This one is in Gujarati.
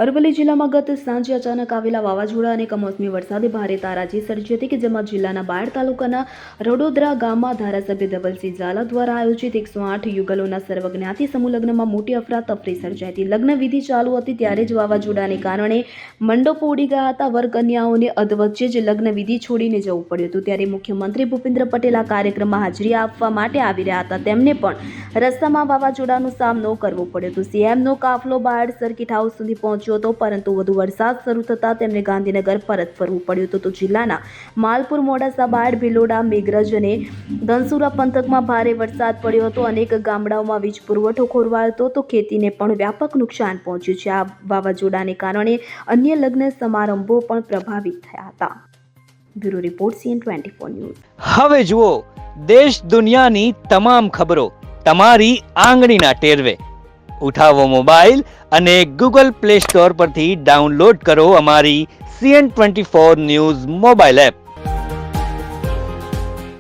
અરવલ્લી જિલ્લામાં ગત સાંજે અચાનક આવેલા વાવાઝોડા અને કમોસમી વરસાદે ભારે તારાજી સર્જી હતી કે જેમાં જિલ્લાના બાયડ તાલુકાના રડોદરા ગામમાં ધારાસભ્ય ધવલસિંહ ઝાલા દ્વારા આયોજિત 108 યુગલોના સર્વજ્ઞાતિ સમૂહ લગ્નમાં મોટી અફરાતફરી સર્જાઈ હતી. લગ્ન વિધિ ચાલુ હતી ત્યારે જ વાવાઝોડાને કારણે મંડપો ઉડી ગયા હતા. વરકન્યાઓને અધવચ્ચે જ લગ્ન વિધિ છોડીને જવું પડ્યું હતું. ત્યારે મુખ્યમંત્રી ભૂપેન્દ્ર પટેલ આ કાર્યક્રમમાં હાજરી આપવા માટે આવી રહ્યા હતા. તેમને પણ રસ્તામાં વાવાઝોડાનો સામનો કરવો પડ્યો હતો. સીએમનો કાફલો બાયડ સર્કિટ હાઉસ સુધી પહોંચ્યો હતો, પરંતુ વધુ વરસાદ શરૂ થતાં તેમને ગાંધીનગર પરત ફરવું પડ્યું હતું. તો જિલ્લાના માલપુર, મોડાસા, બાયડ, ભિલોડા, મેઘરજ અને ધનસુરા પંથકમાં ભારે વરસાદ પડ્યો હતો. અનેક ગામડાઓમાં વીજ પુરવઠો ખોરવાયો હતો, તો ખેતીને પણ વ્યાપક નુકસાન પહોંચ્યું છે. આ વાવાઝોડાને કારણે અન્ય લગ્ન સમારંભો પણ પ્રભાવિત થયા હતા. Bureau report, CN24 news. હવે જુઓ દેશ દુનિયાની તમામ ખબરો તમારી આંગળીના ટેરવે. ઉઠાવો મોબાઈલ અને Google Play Store પરથી ડાઉનલોડ કરો અમારી CN24 ન્યૂઝ મોબાઈલ એપ.